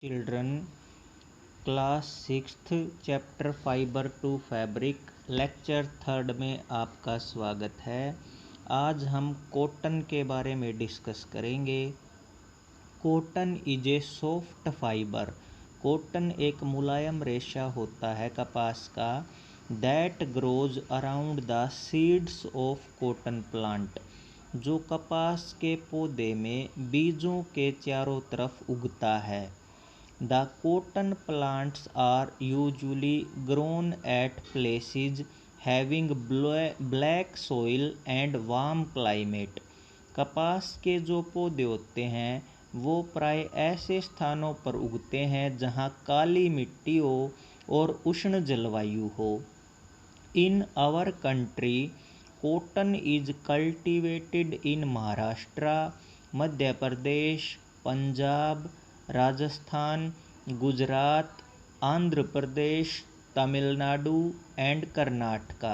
Children class sixth chapter fibre to fabric lecture third में आपका स्वागत है। आज हम कॉटन के बारे में डिस्कस करेंगे। Cotton is a soft fibre. Cotton एक मुलायम रेशा होता है कपास का that grows around the seeds of cotton plant, जो कपास के पौधे में बीजों के चारों तरफ उगता है। The cotton plants are usually grown at places having black soil and warm climate. कपास के जो पौधे होते हैं वो प्राय ऐसे स्थानों पर उगते हैं जहाँ काली मिट्टी हो और उष्ण जलवायु हो। In our country, cotton is cultivated in Maharashtra, Madhya Pradesh, Punjab, Rajasthan, Gujarat, Andhra Pradesh, Tamil Nadu and Karnataka.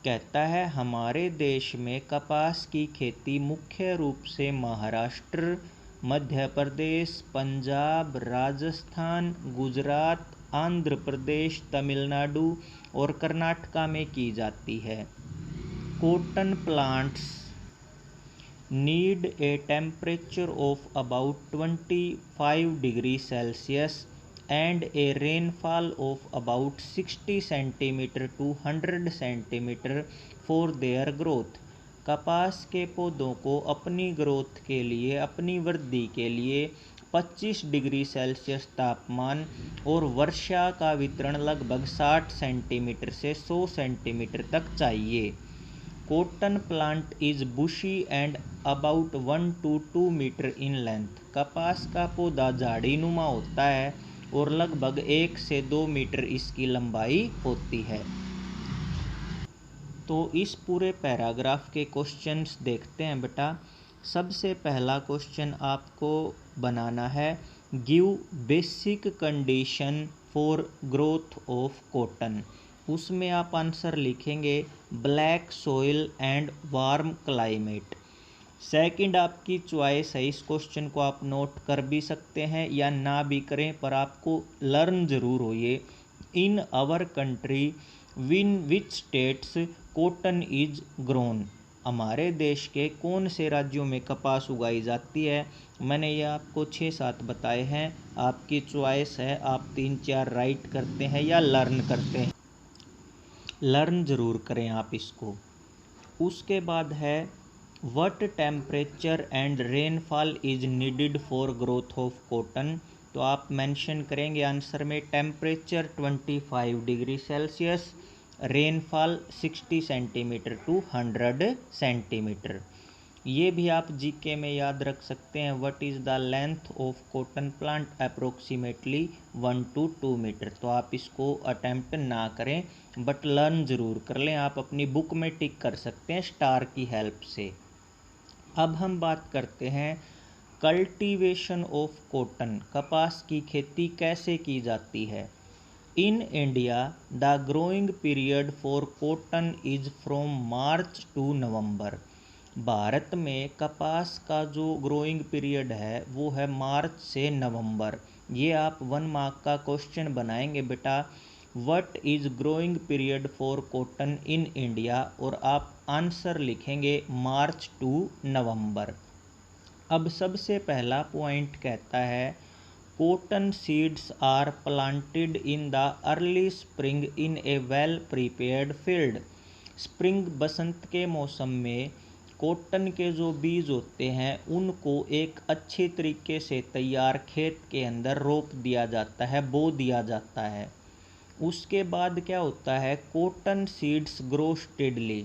कहता है हमारे देश में कपास की खेती मुख्य रूप से महाराष्ट्र, मध्य प्रदेश, पंजाब, राजस्थान, गुजरात, आंध्र प्रदेश, तमिलनाडु और कर्नाटका में की जाती है। Cotton plants need a temperature of about 25 degrees Celsius and a rainfall of about 60 cm to 100 cm for their growth. कपास के पौधों को अपनी ग्रोथ के लिए, अपनी वृद्धि के लिए 25 डिग्री सेल्सियस तापमान और वर्षा का वितरण लगभग 60 सेंटीमीटर से 100 सेंटीमीटर तक चाहिए। Cotton plant is bushy and about 1 to 2 metre in length. कपास का पौधा झाड़ीनुमा होता है और लगभग 1 से 2 मीटर इसकी लंबाई होती है। तो इस पूरे पैराग्राफ के क्वेश्चंस देखते हैं बेटा। सबसे पहला क्वेश्चन आपको बनाना है, give basic condition for growth of cotton. उसमें आप आंसर लिखेंगे black soil and warm climate. Second आपकी चॉइस है, इस क्वेश्चन को आप नोट कर भी सकते हैं या ना भी करें, पर आपको लर्न जरूर हो ये। In our country in which states cotton is grown. हमारे देश के कौन से राज्यों में कपास उगाई जाती है। मैंने ये आपको 6-7 बताए हैं, आपकी चॉइस है, आप 3-4 राइट करते हैं या लर्न करते हैं। लर्न ज़रूर करें आप इसको। उसके बाद है what temperature and rainfall is needed for growth of cotton. तो आप मेंशन करेंगे आंसर में temperature 25 degree Celsius, rainfall 60 centimetre to 100 centimetre. ये भी आप जीके में याद रख सकते हैं। What is the length of cotton plant approximately 1 to 2 metre. तो आप इसको अटेम्प्ट ना करें बट लर्न ज़रूर कर लें। आप अपनी बुक में टिक कर सकते हैं स्टार की हेल्प से। अब हम बात करते हैं कल्टीवेशन ऑफ कॉटन। कपास की खेती कैसे की जाती है। In India the growing period for cotton is from March to November. भारत में कपास का जो ग्रोइंग पीरियड है वो है मार्च से नवंबर। ये आप 1 मार्क का क्वेश्चन बनाएंगे बेटा, what is growing period for cotton in India, और आप आंसर लिखेंगे मार्च टू नवंबर। अब सबसे पहला पॉइंट कहता है cotton seeds are planted in the early spring in a well prepared field. Spring बसंत के मौसम में कॉटन के जो बीज होते हैं उनको एक अच्छे तरीके से तैयार खेत के अंदर रोप दिया जाता है, बो दिया जाता है। उसके बाद क्या होता है, कॉटन सीड्स ग्रो स्टेडली।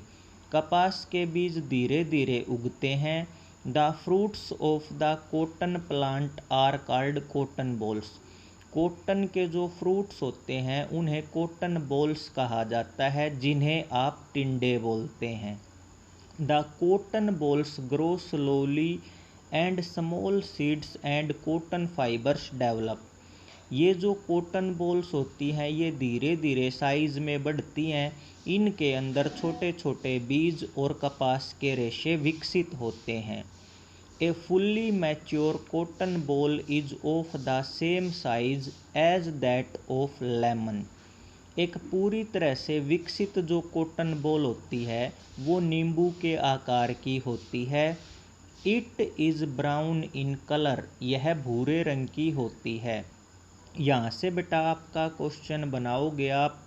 कपास के बीज धीरे धीरे उगते हैं। The fruits of the cotton plant are called cotton bolls. Cotton के जो फ्रूट्स होते हैं उन्हें कॉटन बॉल्स कहा जाता है, जिन्हें आप टिंडे बोलते हैं। The cotton balls grow slowly and small seeds and cotton fibers develop. ये जो कॉटन बॉल्स होती हैं ये धीरे धीरे साइज में बढ़ती हैं। इनके अंदर छोटे छोटे बीज और कपास के रेशे विकसित होते हैं। A fully mature cotton ball is of the same size as that of lemon. एक पूरी तरह से विकसित जो कॉटन बॉल होती है वो नींबू के आकार की होती है। It is brown in colour, यह भूरे रंग की होती है। यहाँ से बेटा आपका क्वेश्चन बनाओगे आप,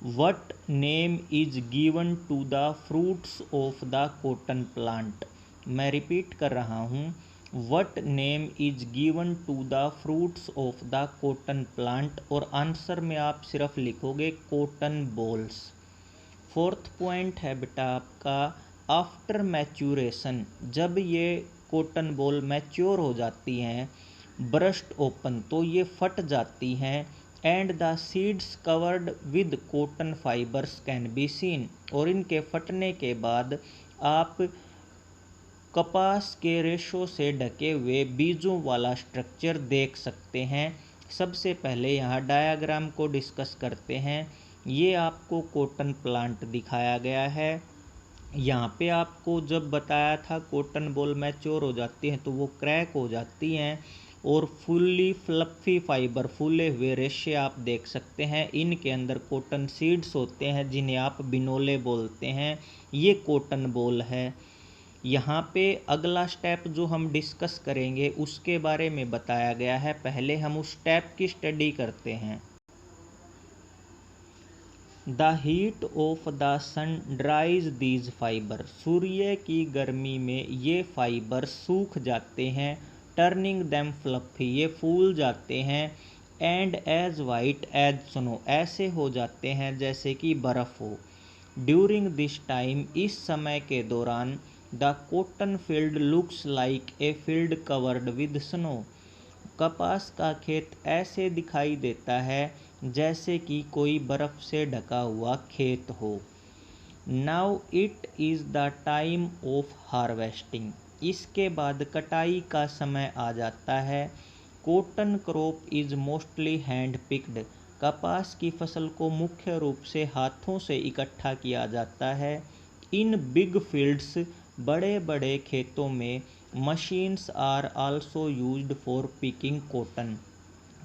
what name is given to the fruits of the cotton plant. मैं रिपीट कर रहा हूँ, what name is given to the fruits of the cotton plant, और आंसर में आप सिर्फ लिखोगे कॉटन बॉल्स। फोर्थ पॉइंट है बेटा आपका, आफ्टर मैच्योरेशन, जब ये कॉटन बॉल मैच्योर हो जाती हैं, ब्रस्ट ओपन, तो ये फट जाती हैं, and the seeds covered with cotton fibres can be seen, और इनके फटने के बाद आप कपास के रेशों से ढके हुए बीजों वाला स्ट्रक्चर देख सकते हैं। सबसे पहले यहाँ डायग्राम को डिस्कस करते हैं। ये आपको कॉटन प्लांट दिखाया गया है। यहाँ पे आपको जब बताया था कॉटन बॉल मैच्योर हो जाती हैं तो वो क्रैक हो जाती हैं और फुल्ली फ्लफी फाइबर, फूले हुए रेशे आप देख सकते हैं। इनके अंदर कॉटन सीड्स होते हैं जिन्हें आप बिनोले बोलते हैं। ये कॉटन बॉल है। यहाँ पे अगला स्टेप जो हम डिस्कस करेंगे उसके बारे में बताया गया है। पहले हम उस स्टेप की स्टडी करते हैं। The heat of the sun dries these fibre, सूर्य की गर्मी में ये फाइबर सूख जाते हैं। टर्निंग दैम फ्लफी, ये फूल जाते हैं। And as white as snow, ऐसे हो जाते हैं जैसे कि बर्फ़ हो। ड्यूरिंग दिस टाइम, इस समय के दौरान, the cotton field looks like a field covered with snow, कपास का खेत ऐसे दिखाई देता है जैसे कि कोई बर्फ़ से ढका हुआ खेत हो। Now it is the time of harvesting, इसके बाद कटाई का समय आ जाता है। Cotton crop is mostly hand picked, कपास की फसल को मुख्य रूप से हाथों से इकट्ठा किया जाता है। इन बिग फील्ड्स, बड़े बड़े खेतों में, machines are also used for picking cotton,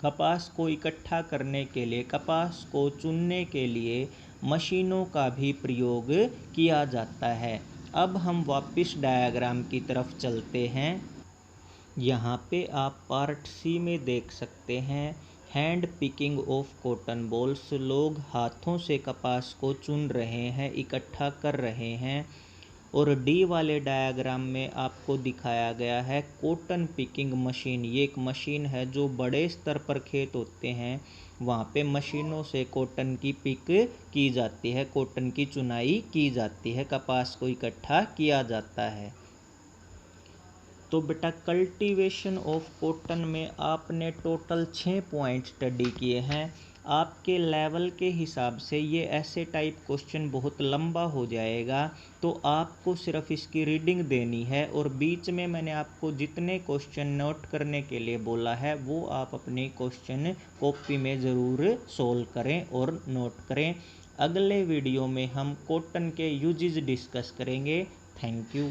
कपास को इकट्ठा करने के लिए, कपास को चुनने के लिए मशीनों का भी प्रयोग किया जाता है। अब हम वापस डायग्राम की तरफ चलते हैं। यहाँ पे आप पार्ट सी में देख सकते हैं, hand picking of cotton balls, लोग हाथों से कपास को चुन रहे हैं, इकट्ठा कर रहे हैं। और डी वाले डायग्राम में आपको दिखाया गया है कॉटन पिकिंग मशीन। ये एक मशीन है जो बड़े स्तर पर खेत होते हैं वहाँ पे मशीनों से कॉटन की पिक की जाती है, कॉटन की चुनाई की जाती है, कपास को इकट्ठा किया जाता है। तो बेटा कल्टीवेशन ऑफ कॉटन में आपने टोटल 6 पॉइंट स्टडी किए हैं। आपके लेवल के हिसाब से ये ऐसे टाइप क्वेश्चन बहुत लंबा हो जाएगा, तो आपको सिर्फ इसकी रीडिंग देनी है और बीच में मैंने आपको जितने क्वेश्चन नोट करने के लिए बोला है वो आप अपनी क्वेश्चन कॉपी में ज़रूर सोल्व करें और नोट करें। अगले वीडियो में हम कॉटन के यूजेस डिस्कस करेंगे। Thank you.